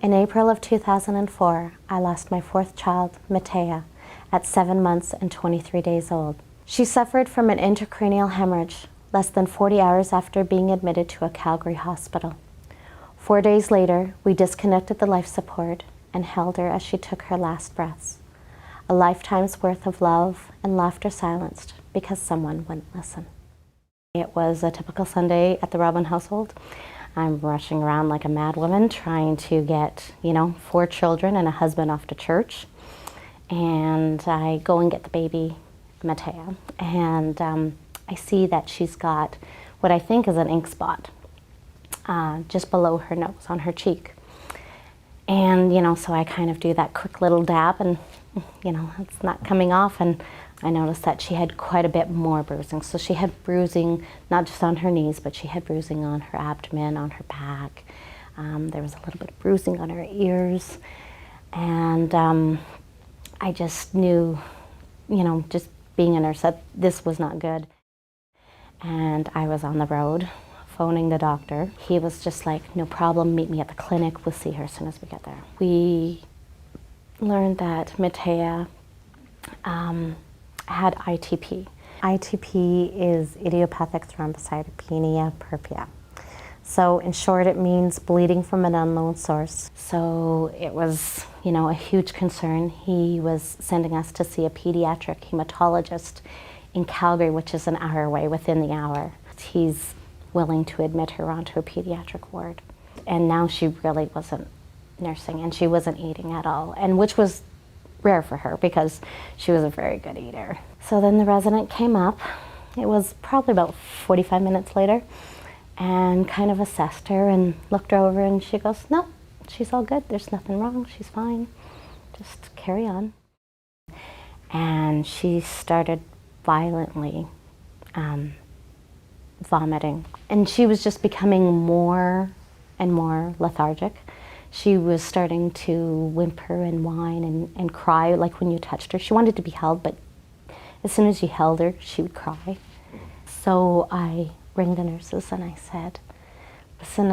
In April of 2004, I lost my fourth child, Mataya, at 7 months and 23 days old. She suffered from an intracranial hemorrhage less than 40 hours after being admitted to a Calgary hospital. 4 days later, we disconnected the life support and held her as she took her last breaths. A lifetime's worth of love and laughter silenced because someone wouldn't listen. It was a typical Sunday at the Robin household. I'm rushing around like a mad woman trying to get, 4 children and a husband off to church. And I go and get the baby, Mataya, and I see that she's got what I think is an ink spot just below her nose, on her cheek. And, so I kind of do that quick little dab and, it's not coming off, and I noticed that she had quite a bit more bruising. So she had bruising not just on her knees, but she had bruising on her abdomen, on her back. There was a little bit of bruising on her ears. And I just knew, just being a nurse, that this was not good. And I was on the road phoning the doctor. He was just like, no problem, meet me at the clinic. We'll see her as soon as we get there. We learned that Mataya had ITP. ITP is idiopathic thrombocytopenia purpura. So in short, it means bleeding from an unknown source. So it was, a huge concern. He was sending us to see a pediatric hematologist in Calgary, which is an hour away, within the hour. He's willing to admit her onto a pediatric ward. And now she really wasn't nursing, and she wasn't eating at all, and which was rare for her because she was a very good eater. So then the resident came up. It was probably about 45 minutes later, and kind of assessed her and looked her over, and she goes, no, she's all good, there's nothing wrong, she's fine, just carry on. And she started violently vomiting, and she was just becoming more and more lethargic. She was starting to whimper and whine and cry, like when you touched her. She wanted to be held, but as soon as you held her, she would cry. So I rang the nurses and I said, listen,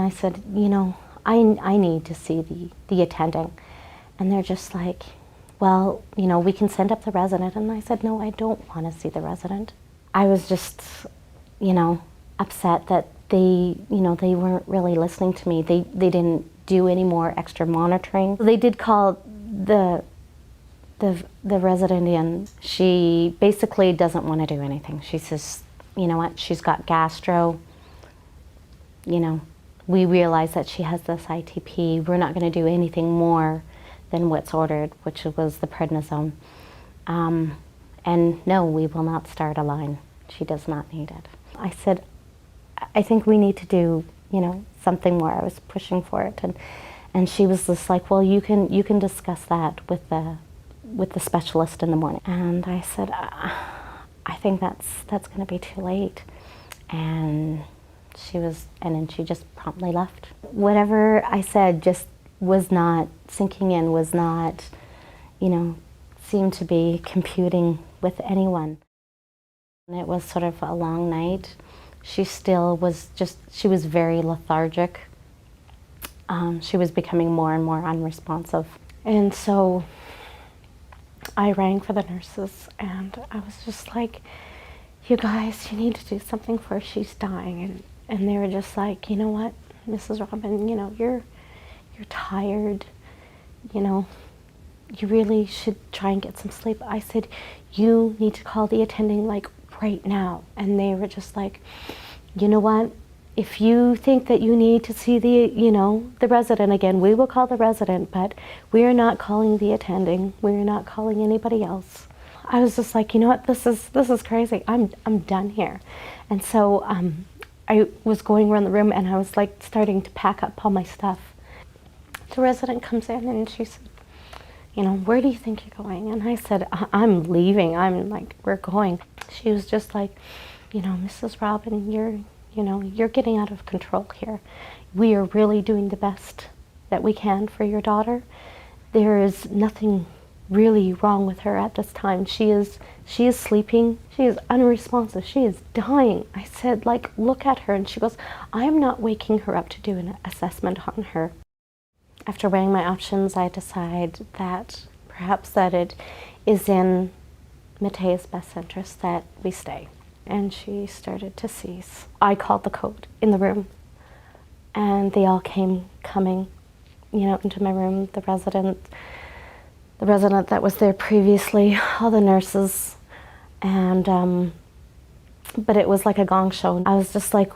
I need to see the attending. And they're just like, well, we can send up the resident. And I said, no, I don't want to see the resident. I was just, upset that they weren't really listening to me. They didn't do any more extra monitoring. They did call the resident in. She basically doesn't want to do anything. She says, you know what, she's got gastro. We realize that she has this ITP. We're not going to do anything more than what's ordered, which was the prednisone. And no, we will not start a line. She does not need it. I said, I think we need to do, something more. I was pushing for it, and she was just like, well, you can discuss that with the specialist in the morning. And I said, I think that's going to be too late. And then she just promptly left. Whatever I said just was not sinking in, was not, seemed to be computing with anyone. And it was sort of a long night. She still was she was very lethargic. She was becoming more and more unresponsive. And so I rang for the nurses, and I was just like, you guys, you need to do something for her, she's dying. And they were just like, you know what, Mrs. Robin, you're tired, you really should try and get some sleep. I said, you need to call the attending right now. And they were just like, you know what, if you think that you need to see the resident again, we will call the resident, but we are not calling the attending. We are not calling anybody else. I was just like, you know what, this is crazy. I'm done here. And so I was going around the room, and I was starting to pack up all my stuff. The resident comes in and she said, where do you think you're going? And I said, I'm leaving. We're going. She was just like, Mrs. Robin, you're getting out of control here. We are really doing the best that we can for your daughter. There is nothing really wrong with her at this time. She is sleeping. She is unresponsive. She is dying. I said, look at her. And she goes, I'm not waking her up to do an assessment on her. After weighing my options, I decide that perhaps that it is in Mataya's best interest that we stay. And she started to seize. I called the code in the room, and they all came coming, into my room. The resident that was there previously, all the nurses, and but it was like a gong show. I was just like,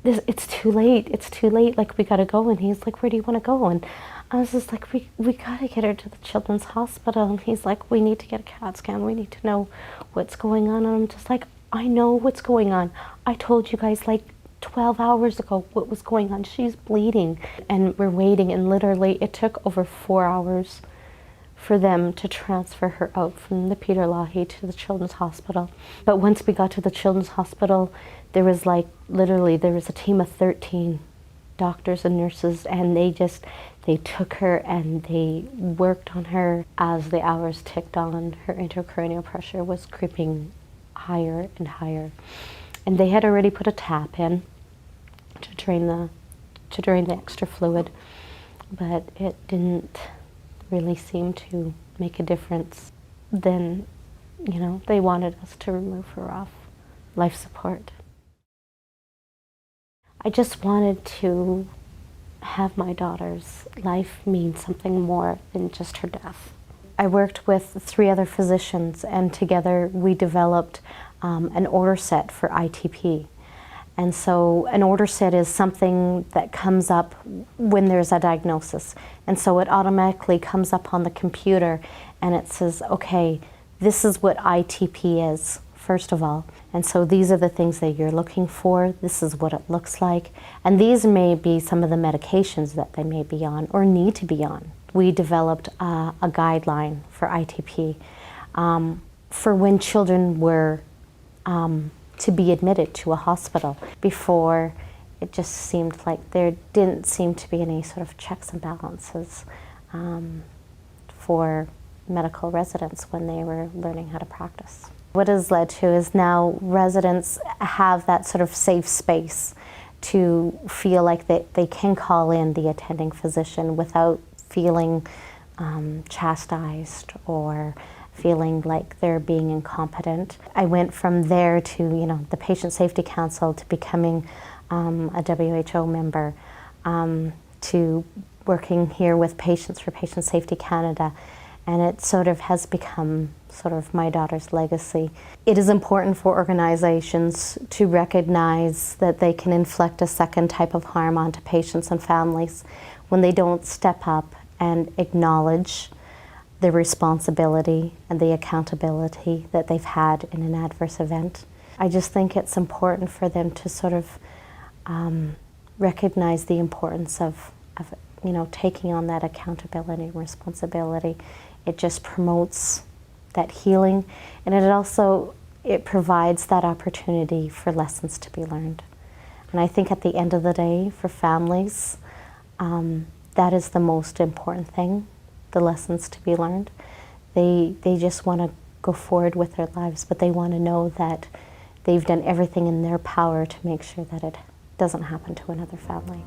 it's too late. It's too late. Like, we gotta go. And he's like, where do you want to go? And I was just like, we gotta get her to the children's hospital. And he's like, we need to get a CAT scan. We need to know what's going on. And I'm just like, I know what's going on. I told you guys like 12 hours ago what was going on. She's bleeding. And we're waiting, and literally it took over 4 hours for them to transfer her out from the Peter Lahey to the Children's Hospital. But once we got to the Children's Hospital, there was there was a team of 13 doctors and nurses, and they took her and they worked on her. As the hours ticked on, her intracranial pressure was creeping higher and higher. And they had already put a tap in to drain the extra fluid, but it didn't really seem to make a difference. Then, they wanted us to remove her off life support. I just wanted to have my daughter's life mean something more than just her death. I worked with 3 other physicians, and together we developed an order set for ITP. And so an order set is something that comes up when there's a diagnosis. And so it automatically comes up on the computer and it says, okay, this is what ITP is, first of all. And so these are the things that you're looking for. This is what it looks like. And these may be some of the medications that they may be on or need to be on. We developed a guideline for ITP for when children were to be admitted to a hospital. Before, it just seemed like there didn't seem to be any sort of checks and balances for medical residents when they were learning how to practice. What has led to is now residents have that sort of safe space to feel like they can call in the attending physician without feeling chastised or feeling like they're being incompetent. I went from there to, the Patient Safety Council, to becoming a W.H.O member, to working here with Patients for Patient Safety Canada, and it sort of has become sort of my daughter's legacy. It is important for organizations to recognize that they can inflict a second type of harm onto patients and families when they don't step up and acknowledge the responsibility and the accountability that they've had in an adverse event. I just think it's important for them to sort of recognize the importance of taking on that accountability and responsibility. It just promotes that healing, and it provides that opportunity for lessons to be learned. And I think at the end of the day, for families, that is the most important thing. The lessons to be learned. They just want to go forward with their lives, but they want to know that they've done everything in their power to make sure that it doesn't happen to another family.